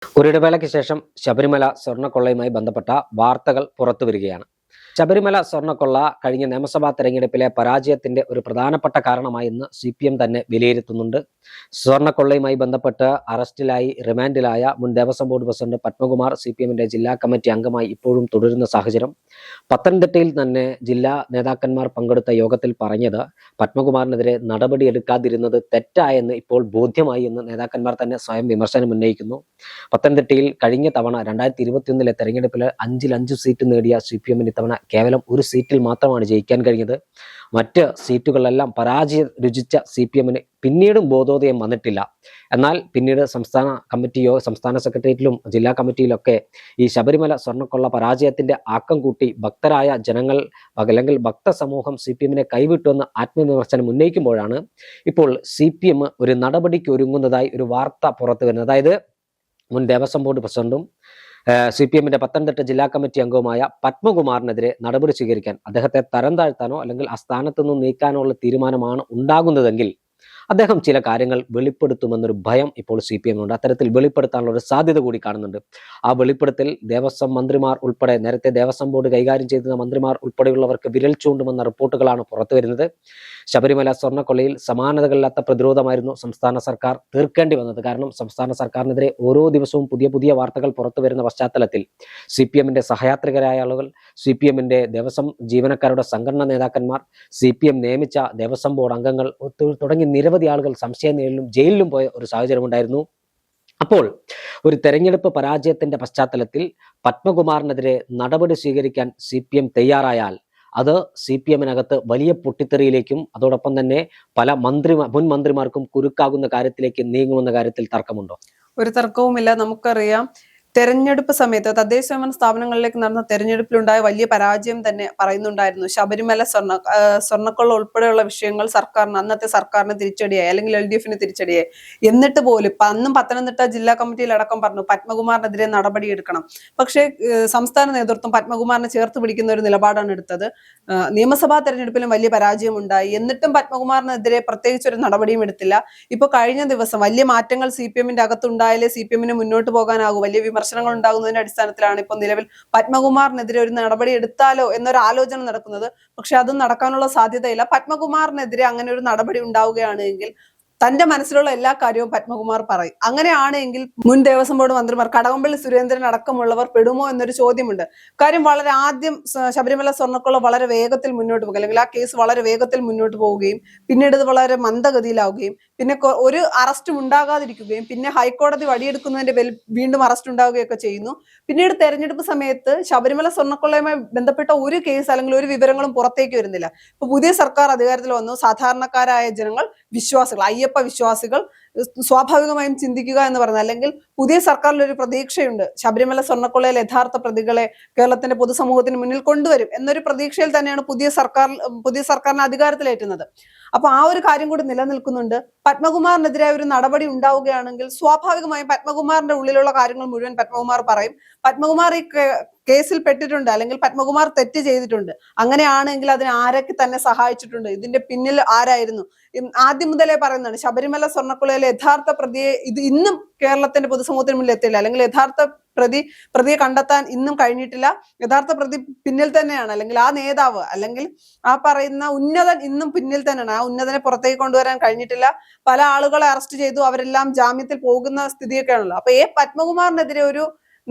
ഒരിടവേളയ്ക്ക് ശേഷം ശബരിമല സ്വർണ്ണക്കൊള്ളയുമായി ബന്ധപ്പെട്ട വാർത്തകൾ പുറത്തുവരികയാണ്. ശബരിമല സ്വർണ്ണക്കൊള്ള കഴിഞ്ഞ നിയമസഭാ തെരഞ്ഞെടുപ്പിലെ പരാജയത്തിന്റെ ഒരു പ്രധാനപ്പെട്ട കാരണമായി ഇന്ന് CPM തന്നെ വിലയിരുത്തുന്നുണ്ട്. സ്വർണ്ണക്കൊള്ളയുമായി ബന്ധപ്പെട്ട് അറസ്റ്റിലായി റിമാൻഡിലായ മുൻ ദേവസ്വം ബോർഡ് പ്രസിഡന്റ് പത്മകുമാർ CPMന്റെ ജില്ലാ കമ്മിറ്റി അംഗമായി ഇപ്പോഴും തുടരുന്ന സാഹചര്യം. പത്തനംതിട്ടയിൽ തന്നെ ജില്ലാ നേതാക്കന്മാർ പങ്കെടുത്ത യോഗത്തിൽ പറഞ്ഞത് പത്മകുമാറിനെതിരെ നടപടിയെടുക്കാതിരുന്നത് തെറ്റായെന്ന് ഇപ്പോൾ ബോധ്യമായി എന്ന് നേതാക്കന്മാർ തന്നെ സ്വയം വിമർശനം ഉന്നയിക്കുന്നു. പത്തനംതിട്ടയിൽ കഴിഞ്ഞ തവണ 2021 തെരഞ്ഞെടുപ്പിൽ 5 സീറ്റ് നേടിയ CPMന് ഇത്തവണ കേവലം ഒരു സീറ്റിൽ മാത്രമാണ് ജയിക്കാൻ കഴിഞ്ഞത്. മറ്റ് സീറ്റുകളിലെല്ലാം പരാജയം രുചിച്ച CPMന് പിന്നീടും ബോധോദയം വന്നിട്ടില്ല. എന്നാൽ പിന്നീട് സംസ്ഥാന സെക്രട്ടേറിയറ്റിലും ജില്ലാ കമ്മിറ്റിയിലൊക്കെ ഈ ശബരിമല സ്വർണ്ണക്കൊള്ള പരാജയത്തിന്റെ ആക്കം കൂട്ടി ഭക്തരായ ജനങ്ങൾ അല്ലെങ്കിൽ ഭക്തസമൂഹം CPMനെ കൈവിട്ടുവെന്ന് ആത്മവിമർശനം ഉന്നയിക്കുമ്പോഴാണ് ഇപ്പോൾ CPM ഒരു നടപടിക്ക് ഒരുങ്ങുന്നതായി ഒരു വാർത്ത പുറത്തു വരുന്നത്. അതായത് മുൻ ദേവസ്വം ബോർഡ് പ്രസിഡന്റും CPMന്റെ പത്തനംതിട്ട ജില്ലാ കമ്മിറ്റി അംഗവുമായ പത്മകുമാറിനെതിരെ നടപടി സ്വീകരിക്കാൻ, അദ്ദേഹത്തെ തരം താഴ്ത്താനോ അല്ലെങ്കിൽ ആ സ്ഥാനത്ത് നിന്ന് നീക്കാനോ ഉള്ള തീരുമാനമാണ് ഉണ്ടാകുന്നതെങ്കിൽ അദ്ദേഹം ചില കാര്യങ്ങൾ വെളിപ്പെടുത്തുമെന്നൊരു ഭയം ഇപ്പോൾ CPMനുണ്ട്. അത്തരത്തിൽ വെളിപ്പെടുത്താനുള്ള ഒരു സാധ്യത കൂടി കാണുന്നുണ്ട്. ആ വെളിപ്പെടുത്തൽ ദേവസ്വം മന്ത്രിമാർ ഉൾപ്പെടെ, നേരത്തെ ദേവസ്വം ബോർഡ് കൈകാര്യം ചെയ്തിരുന്ന മന്ത്രിമാർ ഉൾപ്പെടെയുള്ളവർക്ക് വിരൽ ചൂണ്ടുമെന്ന റിപ്പോർട്ടുകളാണ് പുറത്തു വരുന്നത്. ശബരിമല സ്വർണ്ണക്കൊള്ളയിൽ സമാനതകളില്ലാത്ത പ്രതിരോധമായിരുന്നു സംസ്ഥാന സർക്കാർ തീർക്കേണ്ടി വന്നത്. കാരണം സംസ്ഥാന സർക്കാരിനെതിരെ ഓരോ ദിവസവും പുതിയ പുതിയ വാർത്തകൾ പുറത്തു വരുന്ന പശ്ചാത്തലത്തിൽ CPMന്റെ സഹയാത്രികരായ ആളുകൾ, CPMന്റെ ദേവസ്വം ജീവനക്കാരുടെ സംഘടനാ നേതാക്കന്മാർ, CPM നിയമിച്ച ദേവസ്വം ബോർഡ് അംഗങ്ങൾ തുടങ്ങി നിരവധി ആളുകൾ സംശയ നേരിലും ജയിലിലും പോയ ഒരു സാഹചര്യം ഉണ്ടായിരുന്നു. അപ്പോൾ ഒരു തെരഞ്ഞെടുപ്പ് പരാജയത്തിന്റെ പശ്ചാത്തലത്തിൽ പത്മകുമാറിനെതിരെ നടപടി സ്വീകരിക്കാൻ CPM തയ്യാറായാൽ അത് CPMനകത്ത് വലിയ പൊട്ടിത്തെറിയിലേക്കും അതോടൊപ്പം തന്നെ പല മുൻ മന്ത്രിമാർക്കും കുരുക്കാകുന്ന കാര്യത്തിലേക്ക് നീങ്ങുമെന്ന കാര്യത്തിൽ തർക്കമുണ്ടോ? ഒരു തർക്കവുമില്ല. നമുക്കറിയാം, തെരഞ്ഞെടുപ്പ് സമയത്ത് തദ്ദേശ സ്വയംഭരണ സ്ഥാപനങ്ങളിലേക്ക് നടന്ന തെരഞ്ഞെടുപ്പിലുണ്ടായ വലിയ പരാജയം തന്നെ പറയുന്നുണ്ടായിരുന്നു. ശബരിമല സ്വർണ്ണക്കൊള്ള ഉൾപ്പെടെയുള്ള വിഷയങ്ങൾ അന്നത്തെ സർക്കാരിന് തിരിച്ചടിയായി, അല്ലെങ്കിൽ LDFന് തിരിച്ചടിയായി. എന്നിട്ട് പോലും അന്നും പത്തനംതിട്ട ജില്ലാ കമ്മിറ്റിയിലടക്കം പറഞ്ഞു പത്മകുമാറിനെതിരെ നടപടിയെടുക്കണം. പക്ഷേ സംസ്ഥാന നേതൃത്വം പത്മകുമാറിനെ ചേർത്ത് പിടിക്കുന്ന ഒരു നിലപാടാണ് എടുത്തത്. നിയമസഭാ തെരഞ്ഞെടുപ്പിലും വലിയ പരാജയം ഉണ്ടായി. എന്നിട്ടും പത്മകുമാറിനെതിരെ പ്രത്യേകിച്ച് ഒരു നടപടിയും എടുത്തില്ല. ഇപ്പൊ കഴിഞ്ഞ ദിവസം വലിയ മാറ്റങ്ങൾ CPMന്റെ അകത്തുണ്ടായാലേ CPMന് മുന്നോട്ട് പോകാനാകൂ, വലിയ വിമർശനങ്ങൾ ഉണ്ടാകുന്നതിന്റെ അടിസ്ഥാനത്തിലാണ് ഇപ്പോൾ നിലവിൽ പത്മകുമാറിനെതിരെ ഒരു നടപടി എടുത്താലോ എന്നൊരു ആലോചന നടക്കുന്നത്. പക്ഷെ അതും നടക്കാനുള്ള സാധ്യതയില്ല. പത്മകുമാറിനെതിരെ അങ്ങനെ ഒരു നടപടി ഉണ്ടാവുകയാണെങ്കിൽ തന്റെ മനസ്സിലുള്ള എല്ലാ കാര്യവും പത്മകുമാർ പറയും. അങ്ങനെയാണെങ്കിൽ മുൻ ദേവസ്വം ബോർഡ് മന്ത്രിമാർ കടകംപള്ളി സുരേന്ദ്രൻ അടക്കമുള്ളവർ പെടുമോ എന്നൊരു ചോദ്യമുണ്ട്. കാര്യം വളരെ ആദ്യം ശബരിമല സ്വർണ്ണക്കൊള്ള വളരെ വേഗത്തിൽ മുന്നോട്ട് പോകുക, അല്ലെങ്കിൽ ആ കേസ് വളരെ വേഗത്തിൽ മുന്നോട്ട് പോവുകയും പിന്നീട് ഇത് വളരെ മന്ദഗതിയിലാവുകയും പിന്നെ ഒരു അറസ്റ്റും ഉണ്ടാകാതിരിക്കുകയും പിന്നെ ഹൈക്കോടതി വടിയെടുക്കുന്നതിന്റെ വീണ്ടും അറസ്റ്റ് ഉണ്ടാവുകയൊക്കെ ചെയ്യുന്നു. പിന്നീട് തെരഞ്ഞെടുപ്പ് സമയത്ത് ശബരിമല സ്വർണ്ണക്കൊള്ളയുമായി ബന്ധപ്പെട്ട ഒരു കേസ് അല്ലെങ്കിൽ ഒരു വിവരങ്ങളും പുറത്തേക്ക് വരുന്നില്ല. ഇപ്പൊ പുതിയ സർക്കാർ അധികാരത്തിൽ വന്നു. സാധാരണക്കാരായ ജനങ്ങൾ, വിശ്വാസികൾ, അയ്യപ്പ വിശ്വാസികൾ സ്വാഭാവികമായും ചിന്തിക്കുക എന്ന് പറയുന്നത്, അല്ലെങ്കിൽ പുതിയ സർക്കാരിൽ ഒരു പ്രതീക്ഷയുണ്ട്, ശബരിമല സ്വർണ്ണക്കൊള്ളയിൽ യഥാർത്ഥ പ്രതികളെ കേരളത്തിന്റെ പൊതുസമൂഹത്തിന് മുന്നിൽ കൊണ്ടുവരും എന്നൊരു പ്രതീക്ഷയിൽ തന്നെയാണ് പുതിയ സർക്കാരിനെ അധികാരത്തിലേറ്റുന്നത്. അപ്പൊ ആ ഒരു കാര്യം കൂടി നിലനിൽക്കുന്നുണ്ട്. പത്മകുമാറിനെതിരെ ഒരു നടപടി ഉണ്ടാവുകയാണെങ്കിൽ സ്വാഭാവികമായും പത്മകുമാറിന്റെ ഉള്ളിലുള്ള കാര്യങ്ങൾ മുഴുവൻ പത്മകുമാർ പറയും. പത്മകുമാർ ഈ കേസിൽ പെട്ടിട്ടുണ്ട്, അല്ലെങ്കിൽ പത്മകുമാർ തെറ്റ് ചെയ്തിട്ടുണ്ട്. അങ്ങനെയാണെങ്കിൽ അതിന് ആരൊക്കെ തന്നെ സഹായിച്ചിട്ടുണ്ട്, ഇതിന്റെ പിന്നിൽ ആരായിരുന്നു, ആദ്യം മുതലേ പറയുന്നതാണ്. ശബരിമല സ്വർണ്ണക്കൊള്ളയിലെ യഥാർത്ഥ പ്രതിയെ ഇന്നും കേരളത്തിന്റെ പൊതുസമൂഹത്തിന് മുന്നിൽ എത്തില്ല, അല്ലെങ്കിൽ യഥാർത്ഥ പ്രതിയെ കണ്ടെത്താൻ ഇന്നും കഴിഞ്ഞിട്ടില്ല. യഥാർത്ഥ പ്രതി പിന്നിൽ തന്നെയാണ്, അല്ലെങ്കിൽ ആ നേതാവ് അല്ലെങ്കിൽ ആ പറയുന്ന ഉന്നതൻ ഇന്നും പിന്നിൽ തന്നെയാണ്. ആ ഉന്നതനെ പുറത്തേക്ക് കൊണ്ടുവരാൻ കഴിഞ്ഞിട്ടില്ല. പല ആളുകളെ അറസ്റ്റ് ചെയ്തു, അവരെല്ലാം ജാമ്യത്തിൽ പോകുന്ന സ്ഥിതിയൊക്കെയാണല്ലോ. അപ്പൊ പത്മകുമാറിനെതിരെ ഒരു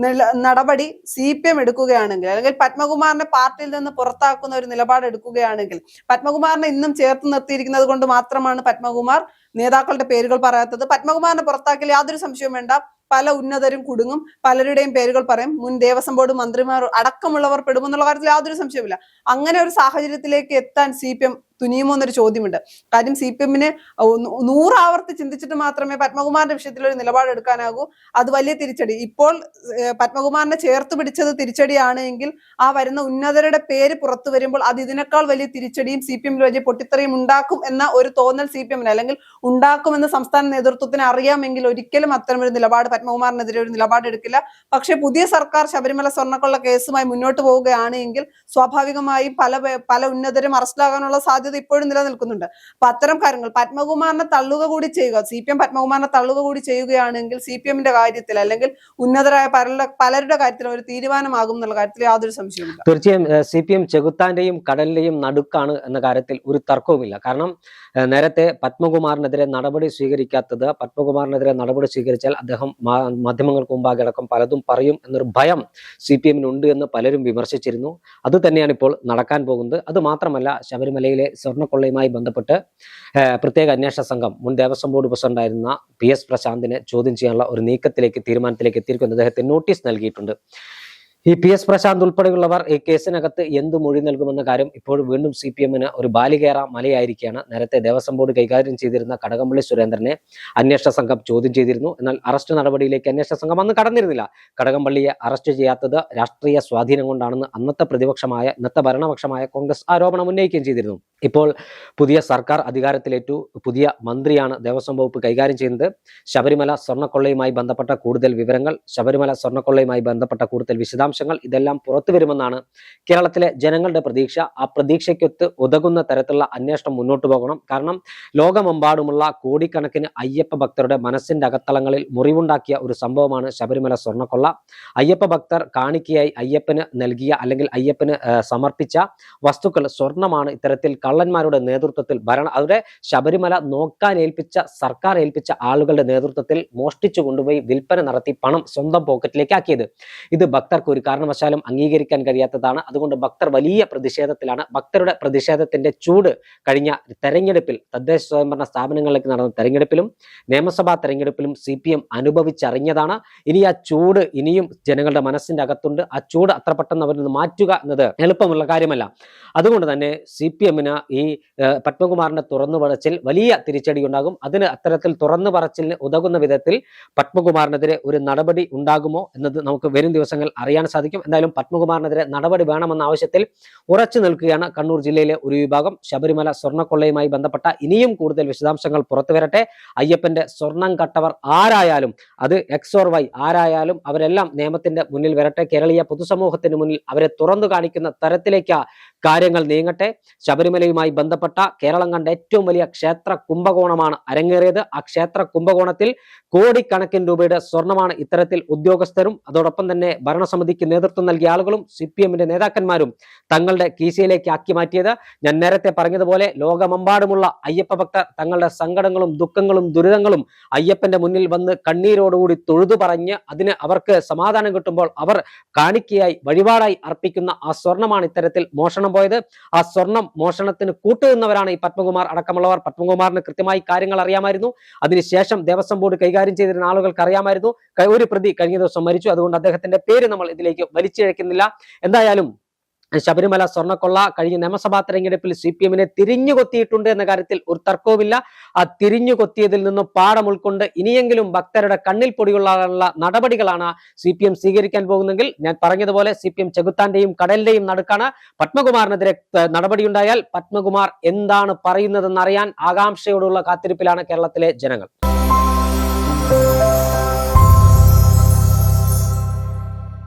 നടപടി CPM എടുക്കുകയാണെങ്കിൽ, അല്ലെങ്കിൽ പത്മകുമാറിനെ പാർട്ടിയിൽ നിന്ന് പുറത്താക്കുന്ന ഒരു നിലപാട് എടുക്കുകയാണെങ്കിൽ, പത്മകുമാറിനെ ഇന്നും ചേർത്ത് നിർത്തിയിരിക്കുന്നത് കൊണ്ട് മാത്രമാണ് പത്മകുമാർ നേതാക്കളുടെ പേരുകൾ പറയാത്തത്. പത്മകുമാറിനെ പുറത്താക്കിയാൽ യാതൊരു സംശയവും വേണ്ട, പല ഉന്നതരും കുടുങ്ങും, പലരുടെയും പേരുകൾ പറയും. മുൻ ദേവസ്വം ബോർഡ് മന്ത്രിമാർ അടക്കമുള്ളവർ പെടുമെന്നുള്ള കാര്യത്തിൽ യാതൊരു സംശയവുമില്ല. അങ്ങനെ ഒരു സാഹചര്യത്തിലേക്ക് എത്താൻ CPM തുനിയുമോ എന്നൊരു ചോദ്യമുണ്ട്. കാര്യം CPMന് 100 ആവർത്തി ചിന്തിച്ചിട്ട് മാത്രമേ പത്മകുമാറിന്റെ വിഷയത്തിൽ ഒരു നിലപാട് എടുക്കാനാകൂ. അത് വലിയ തിരിച്ചടി. ഇപ്പോൾ പത്മകുമാറിനെ ചേർത്ത് പിടിച്ചത് തിരിച്ചടിയാണ് എങ്കിൽ ആ വരുന്ന ഉന്നതരുടെ പേര് പുറത്തു വരുമ്പോൾ അത് ഇതിനേക്കാൾ വലിയ തിരിച്ചടിയും CPMൽ വലിയ പൊട്ടിത്തെറിയും ഉണ്ടാക്കും എന്ന ഒരു തോന്നൽ CPMന്, അല്ലെങ്കിൽ ഉണ്ടാക്കുമെന്ന് സംസ്ഥാന നേതൃത്വത്തിന് അറിയാമെങ്കിൽ ഒരിക്കലും അത്തരമൊരു നിലപാട് പത്മകുമാറിനെതിരെ ഒരു നിലപാട് എടുക്കില്ല. പക്ഷെ പുതിയ സർക്കാർ ശബരിമല സ്വർണ്ണക്കൊള്ള കേസുമായി മുന്നോട്ട് പോവുകയാണ് എങ്കിൽ സ്വാഭാവികമായും പല ഉന്നതരും അറസ്റ്റിലാകാനുള്ള സാധ്യത സാധ്യത ഇപ്പോഴും നിലനിൽക്കുന്നുണ്ട്. അപ്പൊ അത്തരം കാര്യങ്ങൾ പത്മകുമാറിനെ തള്ളുക കൂടി ചെയ്യുക, CPM പത്മകുമാറിനെ തള്ളുക കൂടി ചെയ്യുകയാണെങ്കിൽ CPM-ന്റെ കാര്യത്തിൽ അല്ലെങ്കിൽ ഉന്നതരായ പലരുടെ കാര്യത്തിൽ ഒരു തീരുമാനമാകും എന്നുള്ള കാര്യത്തിൽ യാതൊരു സംശയവുമില്ല. തീർച്ചയായും CPM ചെകുത്താന്റെയും കടലിന്റെയും നടുക്കാണ് എന്ന കാര്യത്തിൽ ഒരു തർക്കവുമില്ല. കാരണം നേരത്തെ പത്മകുമാറിനെതിരെ നടപടി സ്വീകരിച്ചാൽ അദ്ദേഹം മാധ്യമങ്ങൾക്ക് മുമ്പാകെ അടക്കം പലതും പറയും എന്നൊരു ഭയം CPM-നുണ്ട് എന്ന് പലരും വിമർശിച്ചിരുന്നു. അത് തന്നെയാണ് ഇപ്പോൾ നടക്കാൻ പോകുന്നത്. അത് മാത്രമല്ല, ശബരിമലയിലെ സ്വർണ്ണക്കൊള്ളയുമായി ബന്ധപ്പെട്ട് പ്രത്യേക അന്വേഷണ സംഘം മുൻ ദേവസ്വം ബോർഡ് പ്രസിഡന്റായിരുന്ന PS പ്രശാന്തിനെ ചോദ്യം ചെയ്യാനുള്ള ഒരു തീരുമാനത്തിലേക്ക് എത്തിയിരിക്കുന്നു. അദ്ദേഹത്തിന് നോട്ടീസ് നൽകിയിട്ടുണ്ട്. ഈ PS പ്രശാന്ത് ഉൾപ്പെടെയുള്ളവർ ഈ കേസിനകത്ത് എന്ത് മൊഴി നൽകുമെന്ന കാര്യം ഇപ്പോൾ വീണ്ടും CPM-ന് ഒരു ബാലികേറ മലയായിരിക്കുകയാണ്. നേരത്തെ ദേവസ്വം ബോർഡ് കൈകാര്യം ചെയ്തിരുന്ന കടകംപള്ളി സുരേന്ദ്രനെ അന്വേഷണ സംഘം ചോദ്യം ചെയ്തിരുന്നു. എന്നാൽ അറസ്റ്റ് നടപടിയിലേക്ക് അന്വേഷണ സംഘം അന്ന് കടന്നിരുന്നില്ല. കടകംപള്ളിയെ അറസ്റ്റ് ചെയ്യാത്തത് രാഷ്ട്രീയ സ്വാധീനം കൊണ്ടാണെന്ന് ഇന്നത്തെ ഭരണപക്ഷമായ കോൺഗ്രസ് ആരോപണം ഉന്നയിക്കുകയും ചെയ്തിരുന്നു. ഇപ്പോൾ പുതിയ സർക്കാർ അധികാരത്തിലേറ്റു. പുതിയ മന്ത്രിയാണ് ദേവസ്വം വകുപ്പ് കൈകാര്യം ചെയ്യുന്നത്. ശബരിമല സ്വർണ്ണക്കൊള്ളയുമായി ബന്ധപ്പെട്ട കൂടുതൽ വിവരങ്ങൾ, ശബരിമല സ്വർണ്ണക്കൊള്ളയുമായി ബന്ധപ്പെട്ട കൂടുതൽ വിശദാംശങ്ങൾ ഇതെല്ലാം പുറത്തു വരുമെന്നാണ് കേരളത്തിലെ ജനങ്ങളുടെ പ്രതീക്ഷ. ആ പ്രതീക്ഷയ്ക്കൊത്ത് ഉതകുന്ന തരത്തിലുള്ള അന്വേഷണം മുന്നോട്ട് പോകണം. കാരണം ലോകമെമ്പാടുമുള്ള കോടിക്കണക്കിന് അയ്യപ്പ ഭക്തരുടെ മനസ്സിന്റെ അകത്തളങ്ങളിൽ മുറിവുണ്ടാക്കിയ ഒരു സംഭവമാണ് ശബരിമല സ്വർണ്ണക്കൊള്ള. അയ്യപ്പ ഭക്തർ കാണിക്കയായി അയ്യപ്പന് നൽകിയ അല്ലെങ്കിൽ അയ്യപ്പന് സമർപ്പിച്ച വസ്തുക്കൾ സ്വർണ്ണമാണ്. ഇത്തരത്തിൽ കള്ളന്മാരുടെ നേതൃത്വത്തിൽ അവരുടെ ശബരിമല നോക്കാൻ സർക്കാർ ഏൽപ്പിച്ച ആളുകളുടെ നേതൃത്വത്തിൽ മോഷ്ടിച്ചു കൊണ്ടുപോയി വിൽപ്പന നടത്തി പണം സ്വന്തം പോക്കറ്റിലേക്ക് ആക്കിയത്. ഇത് ഭക്തർക്ക് ഒരു കാരണവശാലും അംഗീകരിക്കാൻ കഴിയാത്തതാണ്. അതുകൊണ്ട് ഭക്തർ വലിയ പ്രതിഷേധത്തിലാണ്. ഭക്തരുടെ പ്രതിഷേധത്തിന്റെ ചൂട് കഴിഞ്ഞ തെരഞ്ഞെടുപ്പിൽ, തദ്ദേശ സ്വയംഭരണ സ്ഥാപനങ്ങളിലേക്ക് നടന്ന തെരഞ്ഞെടുപ്പിലും നിയമസഭാ തെരഞ്ഞെടുപ്പിലും CPM അനുഭവിച്ചറിഞ്ഞതാണ്. ഇനി ആ ചൂട് ഇനിയും ജനങ്ങളുടെ മനസ്സിന്റെ അകത്തുണ്ട്. ആ ചൂട് അത്ര പെട്ടെന്ന് അവരിൽ നിന്ന് മാറ്റുക എന്നത് എളുപ്പമുള്ള കാര്യമല്ല. അതുകൊണ്ട് തന്നെ CPM-ന് ഈ പത്മകുമാറിന്റെ തുറന്നു പറച്ചിൽ വലിയ തിരിച്ചടി ഉണ്ടാകും. അത്തരത്തിൽ തുറന്നു പറച്ചിലിന് ഉതകുന്ന വിധത്തിൽ പത്മകുമാറിനെതിരെ ഒരു നടപടി ഉണ്ടാകുമോ എന്നത് നമുക്ക് വരും ദിവസങ്ങൾ അറിയാൻ സാധിക്കും. എന്തായാലും പത്മകുമാറിനെതിരെ നടപടി വേണമെന്ന ആവശ്യത്തിൽ ഉറച്ചു നിൽക്കുകയാണ് കണ്ണൂർ ജില്ലയിലെ ഒരു വിഭാഗം. ശബരിമല സ്വർണ്ണക്കൊള്ളയുമായി ബന്ധപ്പെട്ട ഇനിയും കൂടുതൽ വിശദാംശങ്ങൾ പുറത്തു വരട്ടെ. അയ്യപ്പന്റെ സ്വർണം കട്ടവർ ആരായാലും, അത് X or Y ആരായാലും അവരെല്ലാം നിയമത്തിന്റെ മുന്നിൽ വരട്ടെ. കേരളീയ പൊതുസമൂഹത്തിന് മുന്നിൽ അവരെ തുറന്നു കാണിക്കുന്ന തരത്തിലേക്ക് കാര്യങ്ങൾ നീങ്ങട്ടെ. ശബരിമലയുമായി ബന്ധപ്പെട്ട കേരളം കണ്ട ഏറ്റവും വലിയ ക്ഷേത്ര കുംഭകോണമാണ് അരങ്ങേറിയത്. ആ ക്ഷേത്ര കുംഭകോണത്തിൽ കോടിക്കണക്കിന് രൂപയുടെ സ്വർണമാണ് ഇത്തരത്തിൽ ഉദ്യോഗസ്ഥരും അതോടൊപ്പം തന്നെ ഭരണസമിതിക്ക് നേതൃത്വം നൽകിയ ആളുകളും CPM-ന്റെ നേതാക്കന്മാരും തങ്ങളുടെ കീശയിലേക്ക് ആക്കി മാറ്റിയത്. ഞാൻ നേരത്തെ പറഞ്ഞതുപോലെ ലോകമെമ്പാടുമുള്ള അയ്യപ്പ ഭക്തർ തങ്ങളുടെ സങ്കടങ്ങളും ദുഃഖങ്ങളും ദുരിതങ്ങളും അയ്യപ്പന്റെ മുന്നിൽ വന്ന് കണ്ണീരോടുകൂടി തൊഴുതു പറഞ്ഞ് അതിന് അവർക്ക് സമാധാനം കിട്ടുമ്പോൾ അവർ കാണിക്കയായി വഴിപാടായി അർപ്പിക്കുന്ന ആ സ്വർണമാണ് ഇത്തരത്തിൽ മോഷണം പോയത്. ആ സ്വർണം മോഷണത്തിന് കൂട്ടുനിന്നവരാണ് ഈ പത്മകുമാർ അടക്കമുള്ളവർ. പത്മകുമാറിന് കൃത്യമായി കാര്യങ്ങൾ അറിയാമായിരുന്നു. അതിനുശേഷം ദേവസ്വം ബോർഡ് കൈകാര്യം ചെയ്തിരുന്ന ആളുകൾക്ക് അറിയാമായിരുന്നു. ഒരു പ്രതി കഴിഞ്ഞ ദിവസം മരിച്ചു. അതുകൊണ്ട് അദ്ദേഹത്തിന്റെ പേര് നമ്മൾ ഇതിലേക്ക് വലിച്ചിഴക്കുന്നില്ല. എന്തായാലും ശബരിമല സ്വർണ്ണക്കൊള്ള കഴിഞ്ഞ നിയമസഭാ തെരഞ്ഞെടുപ്പിൽ CPM-നെ തിരിഞ്ഞുകൊത്തിയിട്ടുണ്ട് എന്ന കാര്യത്തിൽ ഒരു തർക്കവുമില്ല. ആ തിരിഞ്ഞുകൊത്തിയതിൽ നിന്നും പാഠം ഉൾക്കൊണ്ട് ഇനിയെങ്കിലും ഭക്തരുടെ കണ്ണിൽ പൊടിയുള്ള നടപടികളാണ് CPM സ്വീകരിക്കാൻ പോകുന്നെങ്കിൽ, ഞാൻ പറഞ്ഞതുപോലെ CPM ചെകുത്താന്റെയും കടലിന്റെയും നടുക്കാണ്. പത്മകുമാറിനെതിരെ നടപടിയുണ്ടായാൽ പത്മകുമാർ എന്താണ് പറയുന്നതെന്നറിയാൻ ആകാംക്ഷയോടുള്ള കാത്തിരിപ്പിലാണ് കേരളത്തിലെ ജനങ്ങൾ.